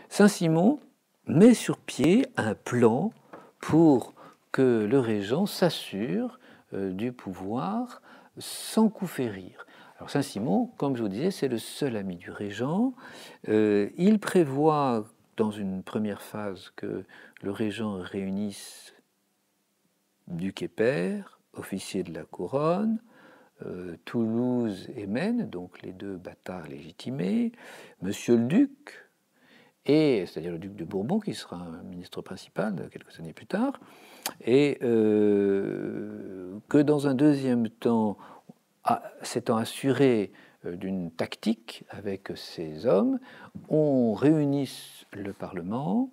Saint-Simon met sur pied un plan pour que le régent s'assure du pouvoir sans coup férir. Alors Saint-Simon, comme je vous disais, c'est le seul ami du régent. Il prévoit dans une première phase que le régent réunisse duc et pairs, officiers de la couronne, Toulouse et Maine, donc les deux bâtards légitimés, Monsieur le Duc, et c'est-à-dire le duc de Bourbon, qui sera un ministre principal quelques années plus tard, et que dans un deuxième temps, s'étant assuré d'une tactique avec ces hommes, on réunisse le Parlement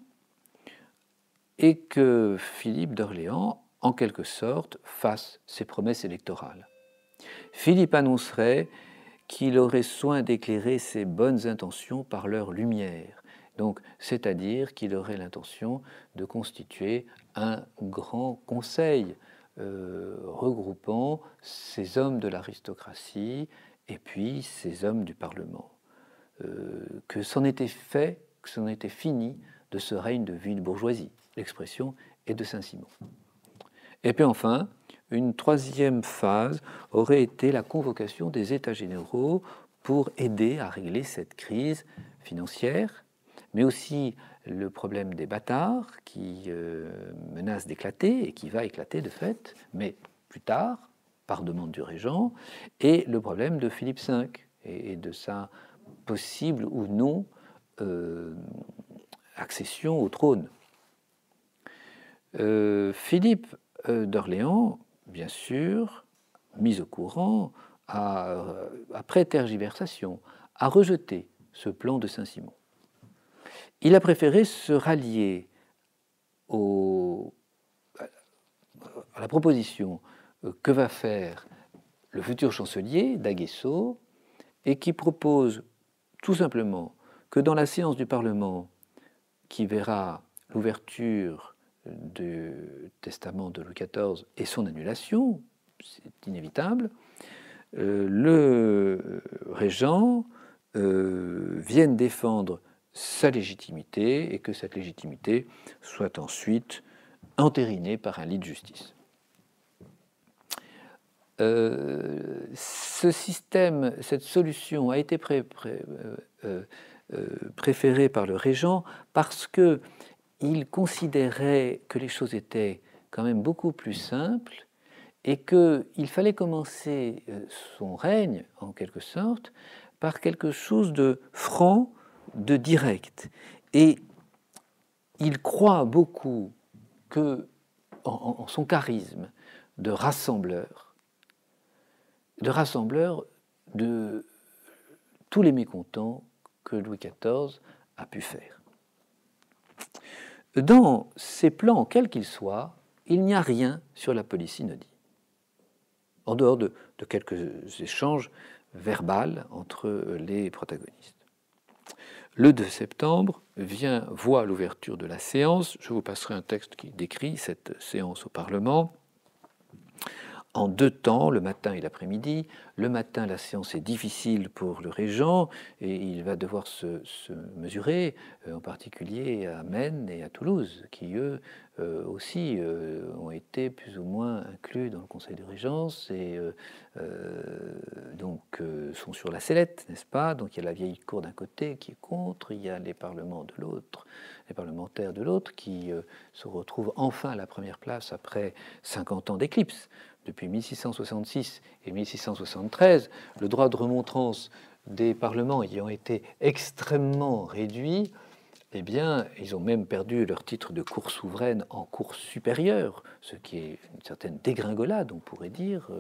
et que Philippe d'Orléans, en quelque sorte, fasse ses promesses électorales. Philippe annoncerait qu'il aurait soin d'éclairer ses bonnes intentions par leur lumière, donc c'est-à-dire qu'il aurait l'intention de constituer un grand conseil regroupant ces hommes de l'aristocratie et puis ces hommes du Parlement. Que c'en était fait, que c'en était fini de ce règne de ville bourgeoisie. L'expression est de Saint-Simon. Et puis enfin, une troisième phase aurait été la convocation des États généraux pour aider à régler cette crise financière, mais aussi le problème des bâtards qui menace d'éclater et qui va éclater de fait, mais plus tard, par demande du régent, et le problème de Philippe V et de sa possible ou non accession au trône. Philippe d'Orléans, bien sûr, mis au courant, après tergiversation, a rejeté ce plan de Saint-Simon. Il a préféré se rallier à la proposition que va faire le futur chancelier d'Aguesseau et qui propose tout simplement que dans la séance du Parlement qui verra l'ouverture du testament de Louis XIV et son annulation, c'est inévitable, le régent vienne défendre sa légitimité et que cette légitimité soit ensuite entérinée par un lit de justice. Ce système, cette solution a été préférée par le régent parce qu'il considérait que les choses étaient quand même beaucoup plus simples et qu'il fallait commencer son règne, en quelque sorte, par quelque chose de franc, de direct. Et il croit beaucoup en son charisme de rassembleur de tous les mécontents que Louis XIV a pu faire. Dans ces plans, quels qu'ils soient, il n'y a rien sur la police synodie, en dehors de quelques échanges verbaux entre les protagonistes. Le 2 septembre voit l'ouverture de la séance. Je vous passerai un texte qui décrit cette séance au Parlement. En deux temps, le matin et l'après-midi. Le matin, la séance est difficile pour le régent et il va devoir se mesurer, en particulier à Maine et à Toulouse, qui eux aussi ont été plus ou moins inclus dans le Conseil de Régence et donc sont sur la sellette, n'est-ce pas? Donc il y a la vieille cour d'un côté qui est contre, il y a les parlements de l'autre, les parlementaires de l'autre qui se retrouvent enfin à la première place après 50 ans d'éclipse. Depuis 1666 et 1673, le droit de remontrance des parlements ayant été extrêmement réduit, eh bien, ils ont même perdu leur titre de cour souveraine en cour supérieure, ce qui est une certaine dégringolade, on pourrait dire,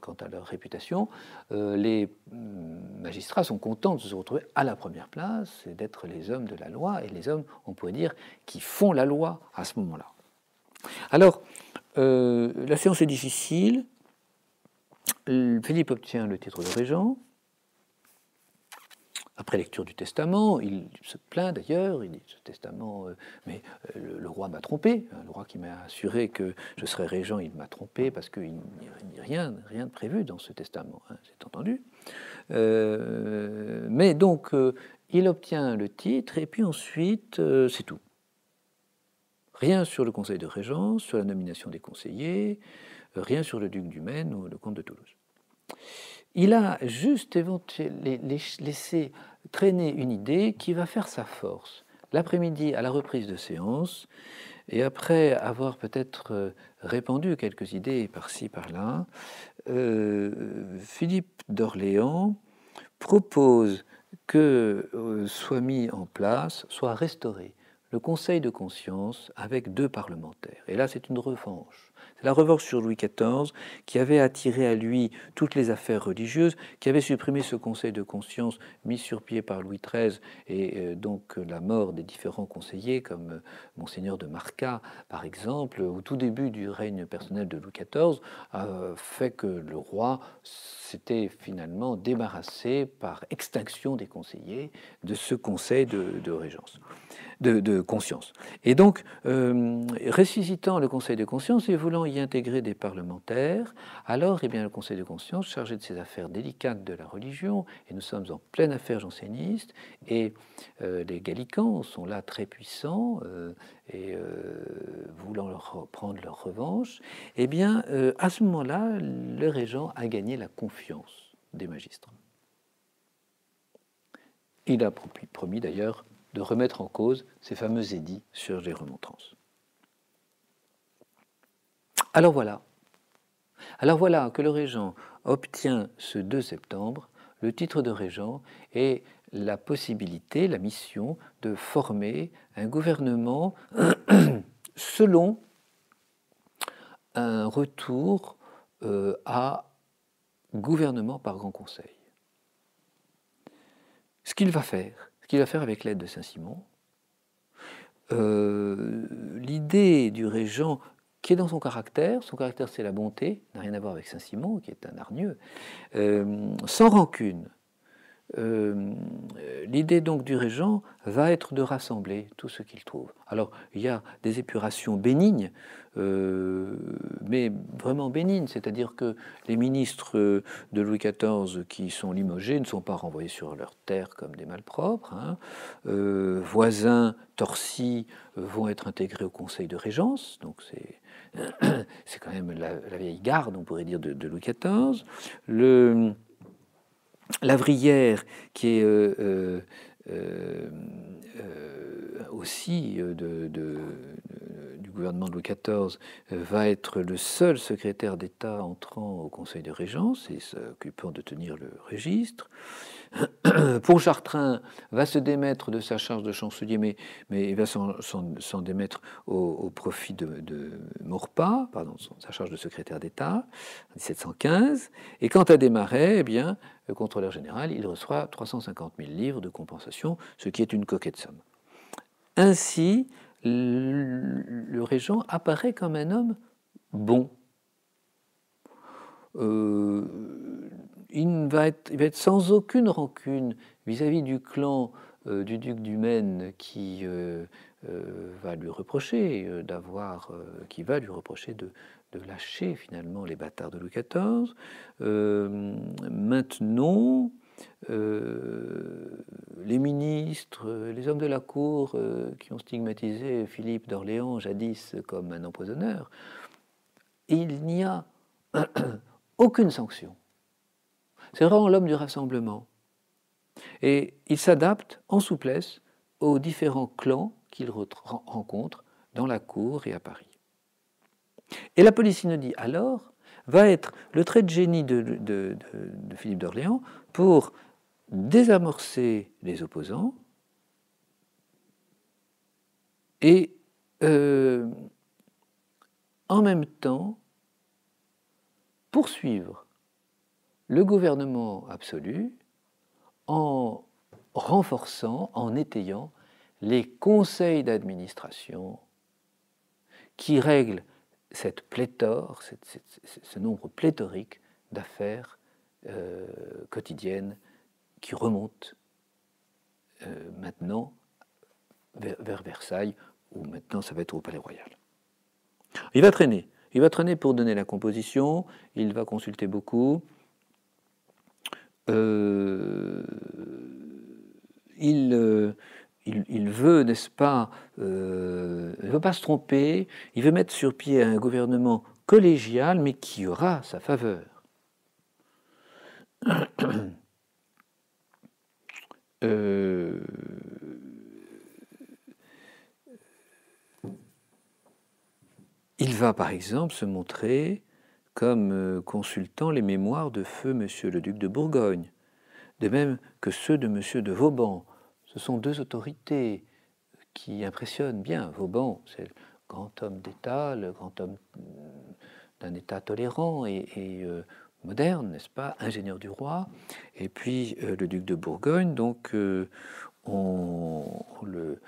quant à leur réputation. Les magistrats sont contents de se retrouver à la première place et d'être les hommes de la loi, et les hommes, on pourrait dire, qui font la loi à ce moment-là. Alors, la séance est difficile. Philippe obtient le titre de régent. Après lecture du testament, il se plaint d'ailleurs, il dit ce testament, mais le roi m'a trompé, le roi qui m'a assuré que je serais régent, il m'a trompé parce qu'il n'y a rien de prévu dans ce testament, hein, c'est entendu. Mais donc, il obtient le titre, et puis ensuite, c'est tout. Rien sur le conseil de régence, sur la nomination des conseillers, rien sur le duc du Maine ou le comte de Toulouse. Il a juste laissé traîner une idée qui va faire sa force. L'après-midi, à la reprise de séance, et après avoir peut-être répandu quelques idées par-ci, par-là, Philippe d'Orléans propose que soit mis en place, soit restauré le Conseil de conscience avec 2 parlementaires. Et là, c'est une revanche. C'est la revanche sur Louis XIV qui avait attiré à lui toutes les affaires religieuses, qui avait supprimé ce Conseil de conscience mis sur pied par Louis XIII et donc la mort des différents conseillers comme Monseigneur de Marca, par exemple, au tout début du règne personnel de Louis XIV, a fait que le roi s'était finalement débarrassé par extinction des conseillers de ce Conseil de régence. De conscience. Et donc, ressuscitant le Conseil de conscience et voulant y intégrer des parlementaires, alors eh bien, le Conseil de conscience, chargé de ces affaires délicates de la religion, et nous sommes en pleine affaire janséniste, et les gallicans sont là très puissants, et voulant prendre leur revanche, eh bien, à ce moment-là, le régent a gagné la confiance des magistrats. Il a promis d'ailleurs de remettre en cause ces fameux édits sur les remontrances. Alors voilà que le régent obtient ce 2 septembre le titre de régent et la possibilité, la mission de former un gouvernement selon un retour à gouvernement par grand conseil. Ce qu'il va faire avec l'aide de Saint-Simon, l'idée du régent qui est dans son caractère c'est la bonté, n'a rien à voir avec Saint-Simon qui est un hargneux, sans rancune. L'idée donc du régent va être de rassembler tout ce qu'il trouve. Alors il y a des épurations bénignes, mais vraiment bénignes, c'est-à-dire que les ministres de Louis XIV qui sont limogés ne sont pas renvoyés sur leur terre comme des malpropres. Voisins torsis vont être intégrés au conseil de régence, donc c'est quand même la vieille garde, on pourrait dire, de Louis XIV. Lavrière, qui est aussi du gouvernement de Louis XIV, va être le seul secrétaire d'État entrant au Conseil de Régence et s'occupant de tenir le registre. Pontchartrain va se démettre de sa charge de chancelier, mais il va s'en démettre au profit de Maurepas, sa charge de secrétaire d'État, en 1715. Et quant à Desmarets, eh bien, le contrôleur général, il reçoit 350 000 livres de compensation, ce qui est une coquette somme. Ainsi, le régent apparaît comme un homme bon. Il va être sans aucune rancune vis-à-vis du clan du duc du Maine qui va lui reprocher de lâcher finalement les bâtards de Louis XIV. Maintenant, les ministres, les hommes de la cour qui ont stigmatisé Philippe d'Orléans jadis comme un empoisonneur, il n'y a aucune sanction. C'est vraiment l'homme du rassemblement. Et il s'adapte en souplesse aux différents clans qu'il rencontre dans la cour et à Paris. Et la polysynodie, alors, va être le trait de génie de Philippe d'Orléans pour désamorcer les opposants et en même temps poursuivre le gouvernement absolu en renforçant, en étayant les conseils d'administration qui règlent cette pléthore, ce nombre pléthorique d'affaires quotidiennes qui remontent maintenant vers Versailles, où maintenant ça va être au Palais Royal. Il va traîner pour donner la composition, il va consulter beaucoup. Il il veut, n'est-ce pas, il ne veut pas se tromper, il veut mettre sur pied un gouvernement collégial, mais qui aura sa faveur. Il va par exemple se montrer comme consultant les mémoires de feu Monsieur le duc de Bourgogne, de même que ceux de Monsieur de Vauban. Ce sont deux autorités qui impressionnent bien. Vauban, c'est le grand homme d'État, le grand homme d'un État tolérant et moderne, n'est-ce pas, ingénieur du roi, et puis le duc de Bourgogne, donc on le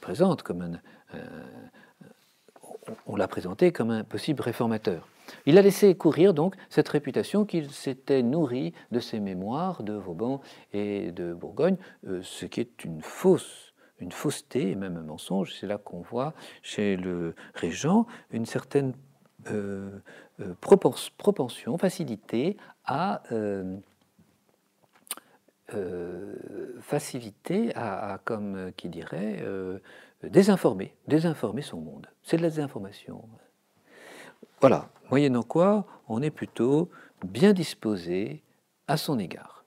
présente comme on l'a présenté comme un possible réformateur. Il a laissé courir donc cette réputation qu'il s'était nourri de ses mémoires de Vauban et de Bourgogne, ce qui est une fausseté et même un mensonge. C'est là qu'on voit chez le régent une certaine propension, facilité à comme qui dirait, désinformer son monde. C'est de la désinformation. Voilà, moyennant quoi, on est plutôt bien disposé à son égard.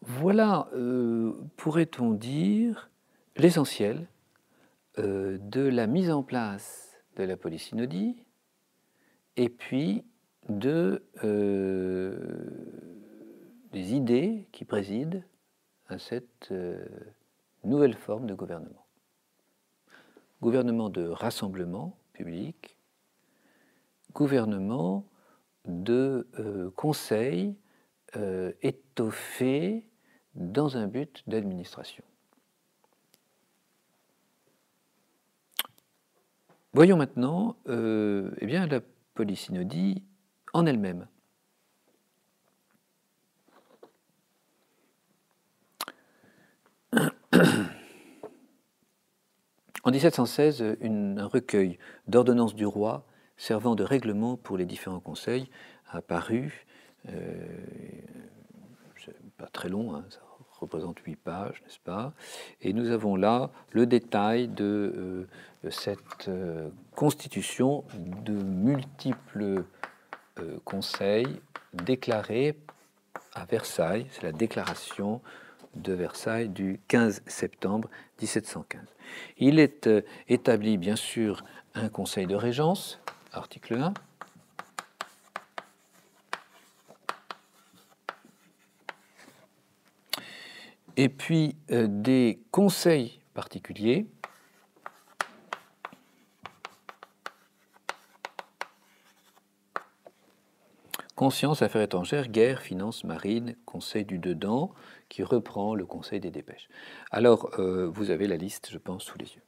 Voilà, pourrait-on dire, l'essentiel de la mise en place de la polysynodie et puis des idées qui président à cette nouvelle forme de gouvernement. Gouvernement de rassemblement public, gouvernement de conseil étoffé dans un but d'administration. Voyons maintenant eh bien, la polysynodie en elle-même. En 1716, un recueil d'ordonnances du roi servant de règlement pour les différents conseils a paru, c'est pas très long, hein, ça représente 8 pages, n'est-ce pas? Et nous avons là le détail de cette constitution de multiples conseils déclarés à Versailles. C'est la déclaration de Versailles du 15 septembre 1715. Il est établi, bien sûr, un conseil de régence, article 1. Et puis des conseils particuliers, conscience, affaires étrangères, guerre, finances, marine, conseil du dedans, qui reprend le conseil des dépêches. Alors, vous avez la liste, je pense, sous les yeux.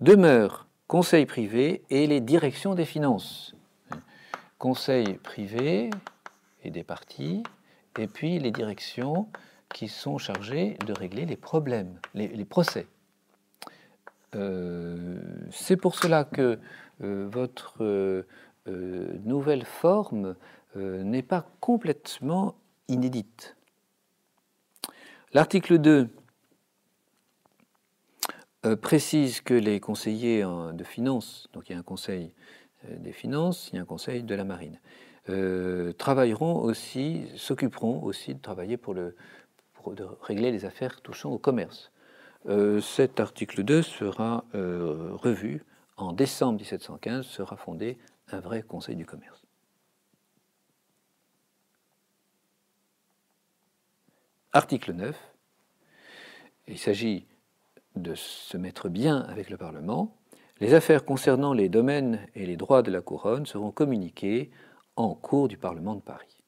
Demeure, conseil privé et les directions des finances. Conseil privé et des partis, et puis les directions qui sont chargées de régler les problèmes, les procès. C'est pour cela que votre nouvelle forme n'est pas complètement inédite. L'article 2 précise que les conseillers de finances, donc il y a un conseil des finances, il y a un conseil de la marine, travailleront aussi, s'occuperont aussi de travailler de régler les affaires touchant au commerce. Cet article 2 sera revu en décembre 1715, sera fondé un vrai conseil du commerce. Article 9, il s'agit de se mettre bien avec le Parlement. Les affaires concernant les domaines et les droits de la couronne seront communiquées en cours du Parlement de Paris.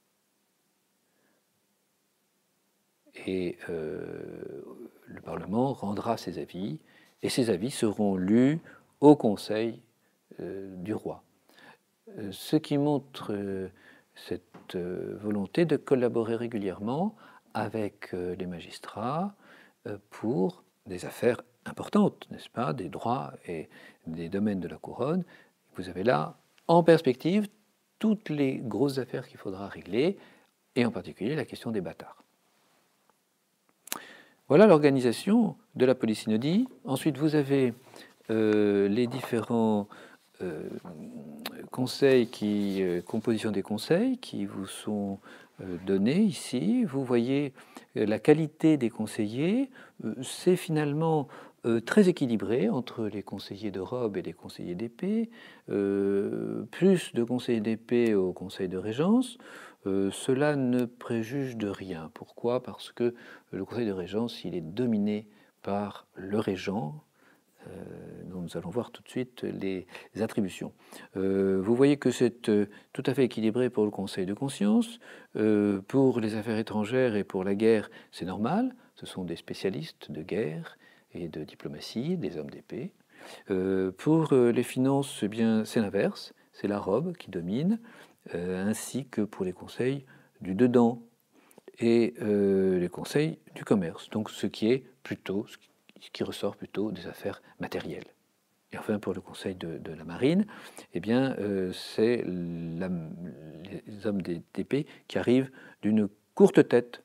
Et le Parlement rendra ses avis, et ces avis seront lus au Conseil du roi. Ce qui montre cette volonté de collaborer régulièrement avec les magistrats pour des affaires importantes, n'est-ce pas, des droits et des domaines de la couronne. Vous avez là, en perspective, toutes les grosses affaires qu'il faudra régler, et en particulier la question des bâtards. Voilà l'organisation de la polysynodie. Ensuite, vous avez les différents conseils composition des conseils qui vous sont donnés ici. Vous voyez la qualité des conseillers. C'est finalement très équilibré entre les conseillers de robe et les conseillers d'épée. Plus de conseillers d'épée au conseil de régence. Cela ne préjuge de rien. Pourquoi? Parce que le conseil de régence, il est dominé par le régent. Nous allons voir tout de suite les attributions. Vous voyez que c'est tout à fait équilibré pour le conseil de conscience. Pour les affaires étrangères et pour la guerre, c'est normal. Ce sont des spécialistes de guerre et de diplomatie, des hommes d'épée. Pour les finances, eh bien, c'est l'inverse. C'est la robe qui domine, ainsi que pour les conseils du dedans et les conseils du commerce. Donc ce qui ressort plutôt des affaires matérielles. Et enfin, pour le conseil de la marine, eh bien, c'est les hommes d'épée qui arrivent d'une courte tête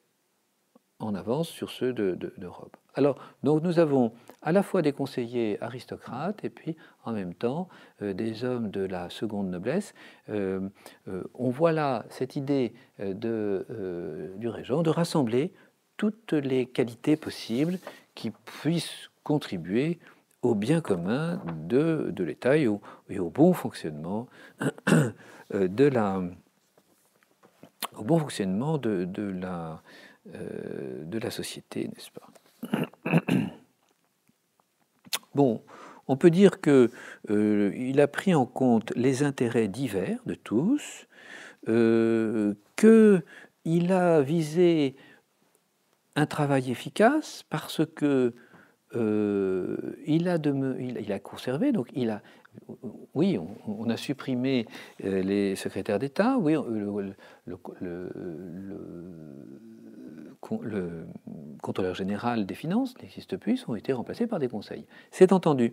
en avance sur ceux de robe. Alors, donc nous avons à la fois des conseillers aristocrates et puis en même temps des hommes de la seconde noblesse. On voit là cette idée du régent de rassembler toutes les qualités possibles qui puissent contribuer au bien commun de l'État et au bon fonctionnement de la société, n'est-ce pas? Bon, on peut dire que il a pris en compte les intérêts divers de tous, qu'il a visé un travail efficace parce que il a conservé, donc oui, on a supprimé les secrétaires d'État, oui, le contrôleur général des finances n'existe plus, ils ont été remplacés par des conseils. C'est entendu.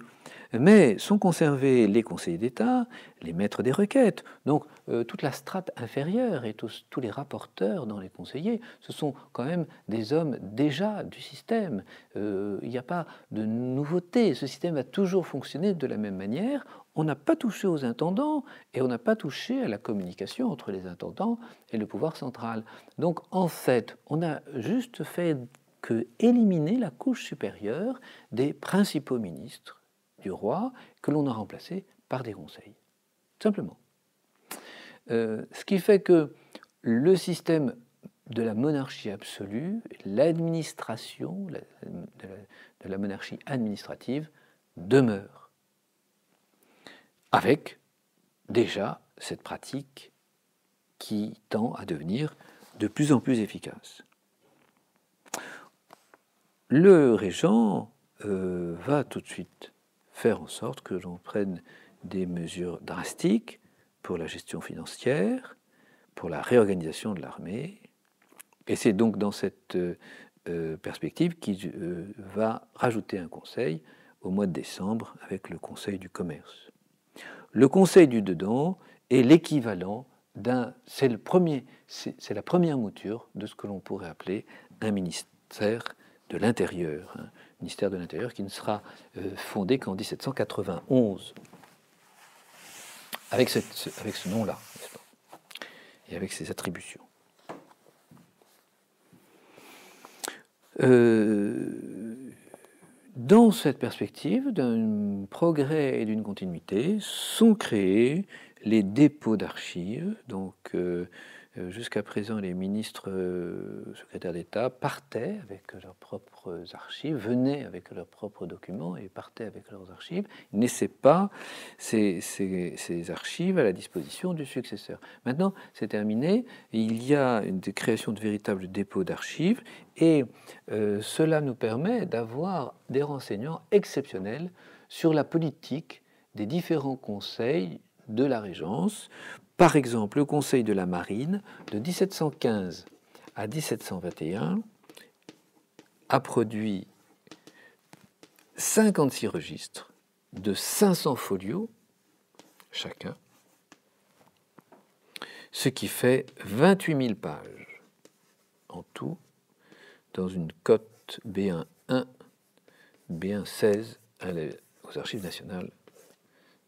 Mais sont conservés les conseillers d'État, les maîtres des requêtes, donc toute la strate inférieure et tous les rapporteurs dans les conseillers, ce sont quand même des hommes déjà du système. Il n'y a pas de nouveauté. Ce système a toujours fonctionné de la même manière. On n'a pas touché aux intendants et on n'a pas touché à la communication entre les intendants et le pouvoir central. Donc en fait, on a juste fait que éliminer la couche supérieure des principaux ministres du roi que l'on a remplacés par des conseils. Simplement. Ce qui fait que le système de la monarchie absolue, l'administration de la monarchie administrative demeure. Avec déjà cette pratique qui tend à devenir de plus en plus efficace. Le régent va tout de suite faire en sorte que l'on prenne des mesures drastiques pour la gestion financière, pour la réorganisation de l'armée, et c'est donc dans cette perspective qu'il va rajouter un conseil au mois de décembre avec le conseil du commerce. Le conseil du dedans est l'équivalent c'est la première mouture de ce que l'on pourrait appeler un ministère de l'Intérieur, un ministère de l'Intérieur qui ne sera fondé qu'en 1791, avec ce nom-là, n'est-ce pas, et avec ses attributions. Dans cette perspective d'un progrès et d'une continuité, sont créés les dépôts d'archives. Donc, jusqu'à présent, les ministres secrétaires d'État partaient avec leurs propres archives, venaient avec leurs propres documents et partaient avec leurs archives. Ils ne laissaient pas ces archives à la disposition du successeur. Maintenant, c'est terminé. Il y a une création de véritables dépôts d'archives et cela nous permet d'avoir des renseignements exceptionnels sur la politique des différents conseils de la Régence. Par exemple, le Conseil de la Marine, de 1715 à 1721, a produit 56 registres de 500 folios chacun, ce qui fait 28 000 pages en tout, dans une cote B1.1, B1.16 aux Archives nationales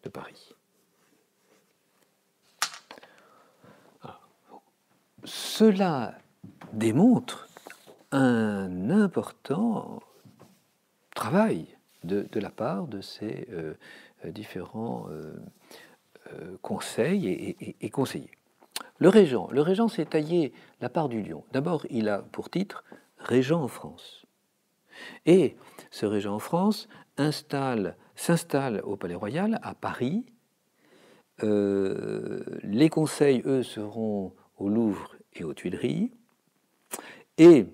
de Paris. Alors, cela démontre un important travail de la part de ces différents conseils et conseillers. Le régent s'est taillé la part du lion. D'abord, il a pour titre régent en France. Et ce régent en France s'installe au Palais Royal à Paris. Les conseils, eux, seront au Louvre et aux Tuileries. Et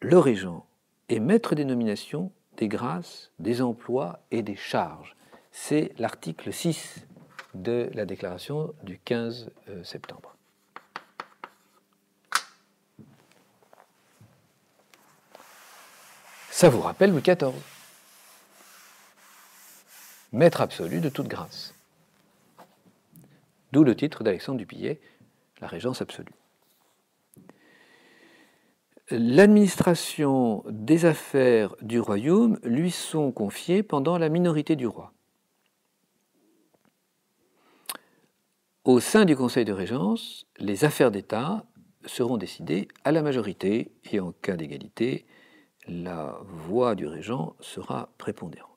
le régent est maître des nominations, des grâces, des emplois et des charges. C'est l'article 6 de la déclaration du 15 septembre. Ça vous rappelle Louis XIV, maître absolu de toute grâce. D'où le titre d'Alexandre du Pillet, la régence absolue. L'administration des affaires du royaume lui sont confiées pendant la minorité du roi. Au sein du Conseil de Régence, les affaires d'État seront décidées à la majorité et en cas d'égalité, la voix du régent sera prépondérante.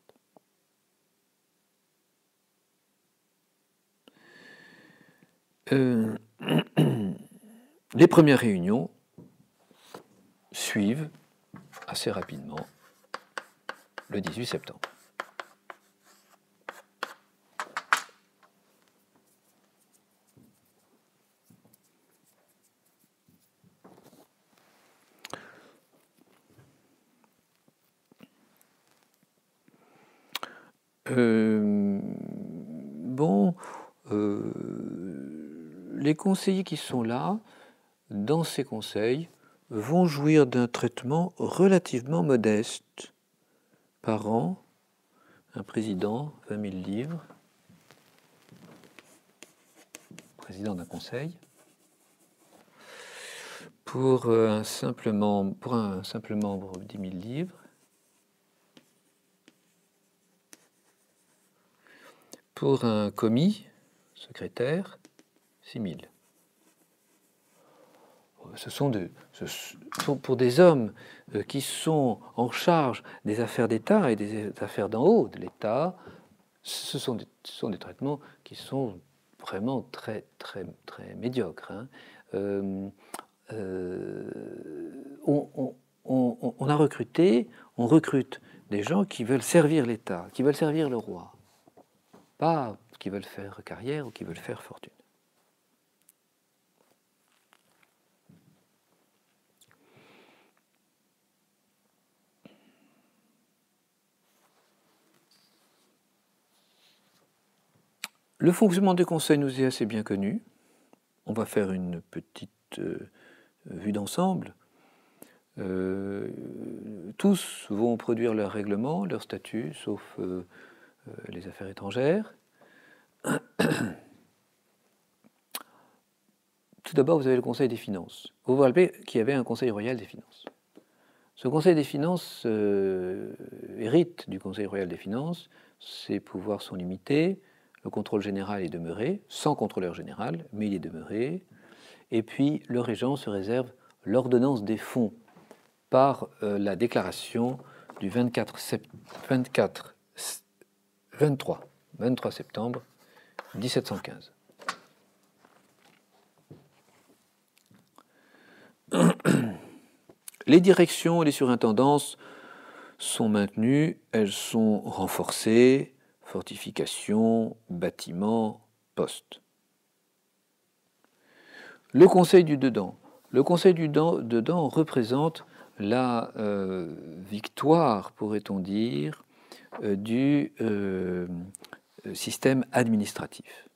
Les premières réunions suivent assez rapidement le 18 septembre. Les conseillers qui sont là, dans ces conseils, vont jouir d'un traitement relativement modeste. Par an, un président, 20 000 livres, président d'un conseil. Pour un simple membre, 10 000 livres. Pour un commis, secrétaire, 6 000. Ce sont pour des hommes qui sont en charge des affaires d'État et des affaires d'en haut de l'État, ce sont des traitements qui sont vraiment très, très, très médiocres. Hein. On recrute des gens qui veulent servir l'État, qui veulent servir le roi, pas qui veulent faire carrière ou qui veulent faire fortune. Le fonctionnement du Conseil nous est assez bien connu. On va faire une petite vue d'ensemble. Tous vont produire leurs règlements, leurs statuts, sauf les affaires étrangères. Tout d'abord, vous avez le Conseil des finances. Vous vous rappelez qu'il y avait un Conseil royal des finances. Ce Conseil des finances hérite du Conseil royal des finances. Ses pouvoirs sont limités. Le contrôle général est demeuré, sans contrôleur général, mais il est demeuré. Et puis, le régent se réserve l'ordonnance des fonds par la déclaration du 23 septembre 1715. Les directions et les surintendances sont maintenues, elles sont renforcées, fortifications, bâtiments, postes. Le Conseil du dedans. Le Conseil du dedans représente la victoire, pourrait-on dire, du système administratif.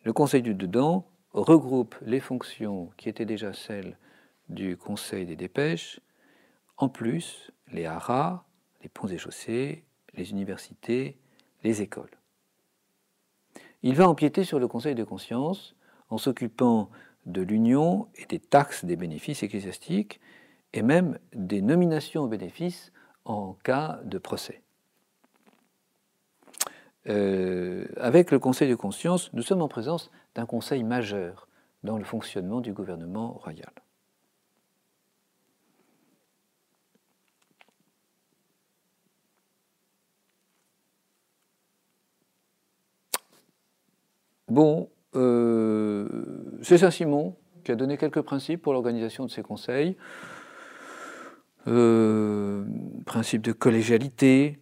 Le Conseil du dedans regroupe les fonctions qui étaient déjà celles du Conseil des dépêches, en plus les haras, les ponts et chaussées, les universités, les écoles. Il va empiéter sur le Conseil de conscience en s'occupant de l'union et des taxes des bénéfices ecclésiastiques et même des nominations aux bénéfices en cas de procès. Avec le Conseil de conscience, nous sommes en présence d'un conseil majeur dans le fonctionnement du gouvernement royal. Bon, c'est Saint-Simon qui a donné quelques principes pour l'organisation de ces conseils. Principe de collégialité,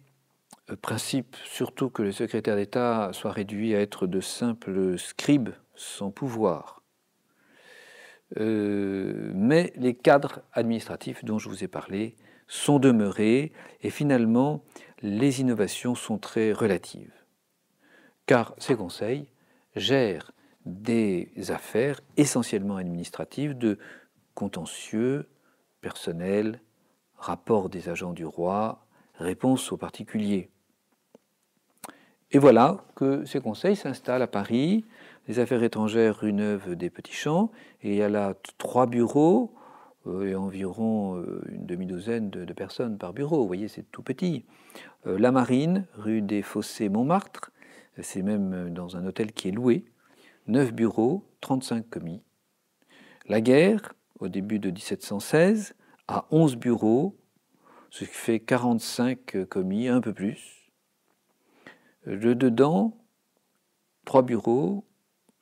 principe surtout que le secrétaire d'État soit réduit à être de simples scribes sans pouvoir. Mais les cadres administratifs dont je vous ai parlé sont demeurés et finalement les innovations sont très relatives. Car ces conseils gèrent des affaires essentiellement administratives de contentieux, personnel, rapport des agents du roi, réponse aux particuliers. Et voilà que ces conseils s'installent à Paris, les affaires étrangères rue Neuve des Petits Champs, et il y a là 3 bureaux et environ une demi-douzaine de personnes par bureau. Vous voyez, c'est tout petit. La Marine, rue des Fossés Montmartre, c'est même dans un hôtel qui est loué. 9 bureaux, 35 commis. La guerre, au début de 1716, a 11 bureaux, ce qui fait 45 commis, un peu plus. Le dedans, 3 bureaux,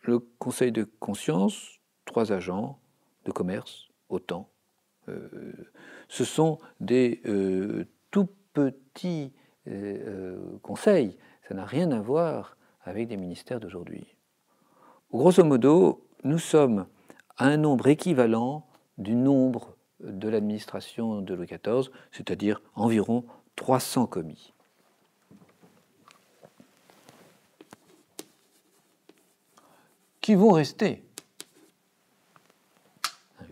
le conseil de conscience, 3 agents de commerce, autant. Ce sont des tout petits conseils, ça n'a rien à voir avec des ministères d'aujourd'hui. Grosso modo, nous sommes à un nombre équivalent du nombre de l'administration de Louis XIV, c'est-à-dire environ 300 commis. Qui vont rester.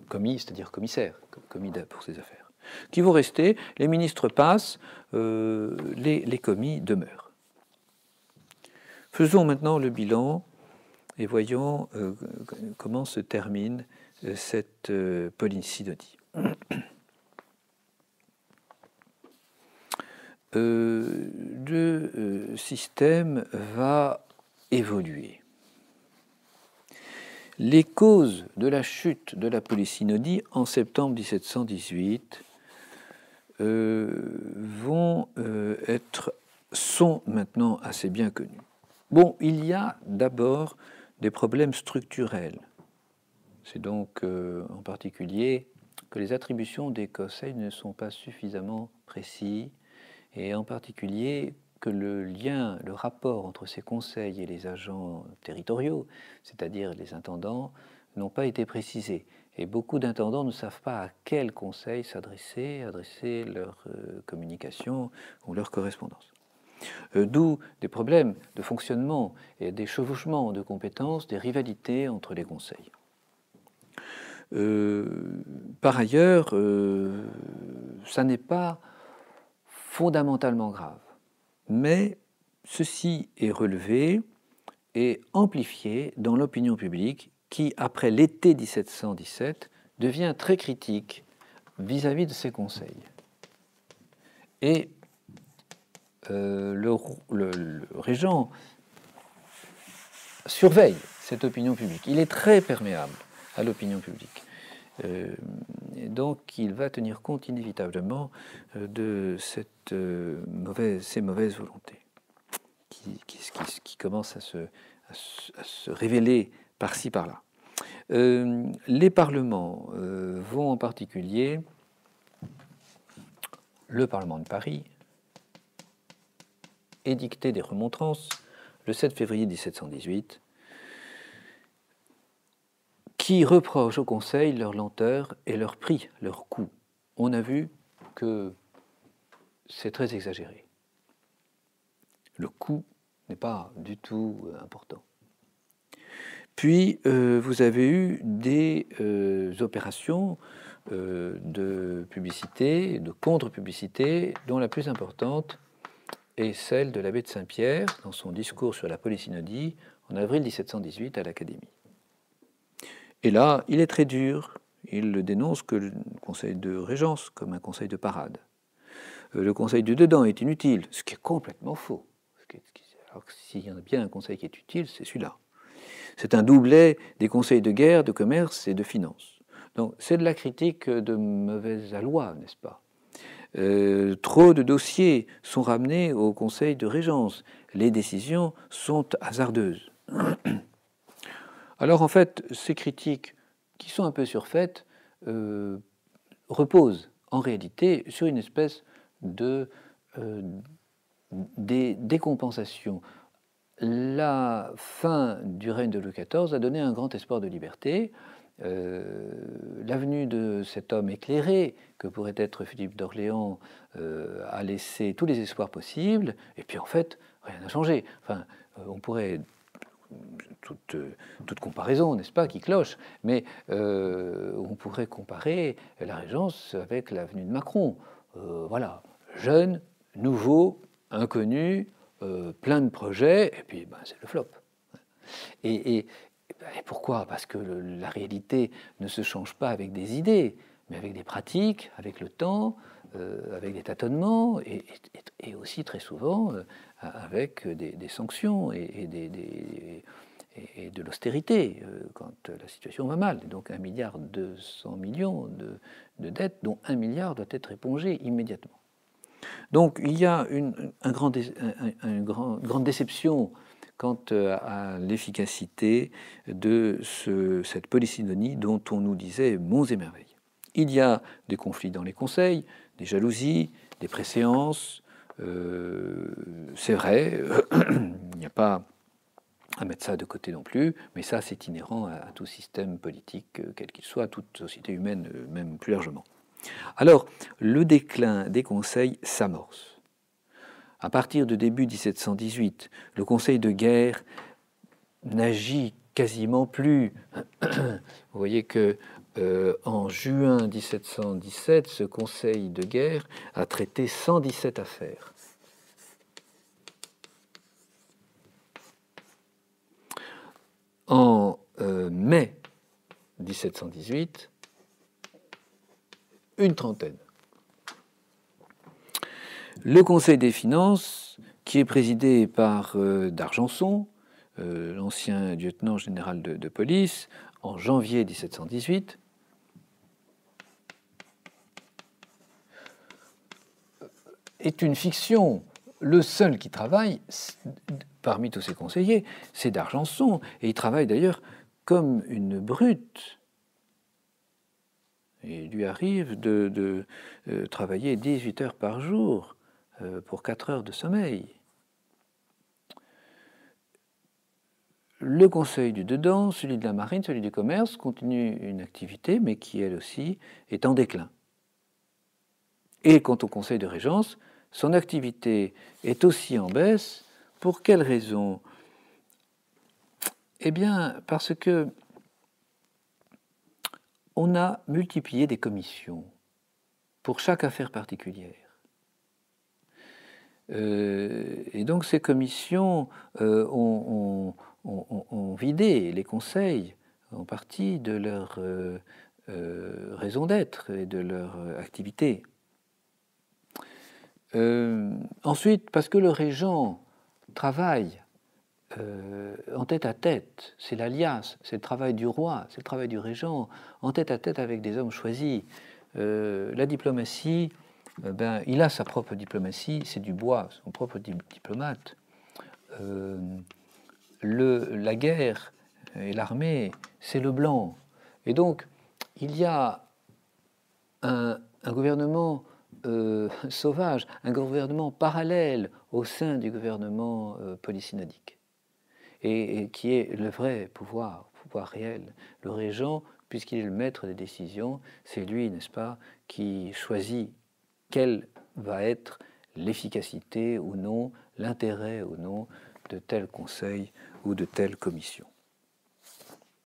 Commis, c'est-à-dire commissaire, commis pour ses affaires. Qui vont rester, les ministres passent, les commis demeurent. Faisons maintenant le bilan et voyons comment se termine cette polysynodie. Le système va évoluer. Les causes de la chute de la polysynodie en septembre 1718 sont maintenant assez bien connues. Bon, il y a d'abord des problèmes structurels. C'est donc en particulier que les attributions des conseils ne sont pas suffisamment précis, et en particulier que le lien, le rapport entre ces conseils et les agents territoriaux, c'est-à-dire les intendants, n'ont pas été précisés. Et beaucoup d'intendants ne savent pas à quel conseil s'adresser, adresser leur communication ou leur correspondance. D'où des problèmes de fonctionnement et des chevauchements de compétences, des rivalités entre les conseils. Par ailleurs, ça n'est pas fondamentalement grave. Mais ceci est relevé et amplifié dans l'opinion publique qui, après l'été 1717, devient très critique vis-à-vis de ces conseils. Et le régent surveille cette opinion publique. Il est très perméable à l'opinion publique. Et donc, il va tenir compte inévitablement de ces mauvaises volontés qui commencent à se révéler par-ci, par-là. Les parlements vont en particulier, le Parlement de Paris, édicter des remontrances le 7 février 1718, qui reprochent au Conseil leur lenteur et leur prix, leur coût. On a vu que c'est très exagéré. Le coût n'est pas du tout important. Puis, vous avez eu des opérations de publicité, de contre-publicité, dont la plus importante est celle de l'abbé de Saint-Pierre dans son discours sur la polysynodie en avril 1718 à l'Académie. Et là, il est très dur. Il le dénonce que le conseil de régence comme un conseil de parade. Le conseil du dedans est inutile, ce qui est complètement faux. Alors s'il y en a bien un conseil qui est utile, c'est celui-là. C'est un doublet des conseils de guerre, de commerce et de finance. Donc c'est de la critique de mauvaise aloi, n'est-ce pas? Trop de dossiers sont ramenés au conseil de régence. Les décisions sont hasardeuses. Alors en fait, ces critiques, qui sont un peu surfaites, reposent en réalité sur une espèce de décompensation. La fin du règne de Louis XIV a donné un grand espoir de liberté. La venue de cet homme éclairé, que pourrait être Philippe d'Orléans, a laissé tous les espoirs possibles, et puis en fait, rien n'a changé. Enfin, on pourrait, toute comparaison, n'est-ce pas, qui cloche, mais on pourrait comparer la Régence avec la venue de Macron. Voilà, jeune, nouveau, inconnu, plein de projets, et puis ben, c'est le flop. Et pourquoi? Parce que la réalité ne se change pas avec des idées, mais avec des pratiques, avec le temps, avec des tâtonnements, et aussi très souvent avec des sanctions et de l'austérité quand la situation va mal. Et donc 1,2 milliard de dettes, dont 1 milliard doit être épongé immédiatement. Donc il y a une grande déception quant à l'efficacité de cette polysynonie dont on nous disait monts et merveilles. Il y a des conflits dans les conseils, des jalousies, des préséances, c'est vrai, il n'y a pas à mettre ça de côté non plus, mais ça c'est inhérent à tout système politique, quel qu'il soit, à toute société humaine, même plus largement. Alors, le déclin des conseils s'amorce. À partir de début 1718, le conseil de guerre n'agit quasiment plus. Vous voyez que en juin 1717, ce conseil de guerre a traité 117 affaires. En mai 1718, une trentaine. Le Conseil des finances, qui est présidé par d'Argenson, l'ancien lieutenant général de police, en janvier 1718, est une fiction. Le seul qui travaille, parmi tous ses conseillers, c'est d'Argenson, et il travaille d'ailleurs comme une brute. Et il lui arrive de travailler 18 heures par jour pour 4 heures de sommeil. Le conseil du dedans, celui de la marine, celui du commerce, continue une activité, mais qui, elle aussi, est en déclin. Et quant au conseil de régence, son activité est aussi en baisse. Pour quelle raison? Eh bien, parce que on a multiplié des commissions pour chaque affaire particulière. Et donc ces commissions ont vidé les conseils en partie de leur raison d'être et de leur activité. Ensuite, parce que le régent travaille en tête à tête, c'est l'alias, c'est le travail du roi, c'est le travail du régent, en tête à tête avec des hommes choisis. La diplomatie, il a sa propre diplomatie, c'est du bois, son propre diplomate. La guerre et l'armée, c'est le blanc. Et donc, il y a un gouvernement sauvage, un gouvernement parallèle au sein du gouvernement polysynodique, et qui est le vrai pouvoir réel. Le régent, puisqu'il est le maître des décisions, c'est lui, n'est-ce pas, qui choisit quelle va être l'efficacité ou non, l'intérêt ou non de tel conseil ou de telle commission.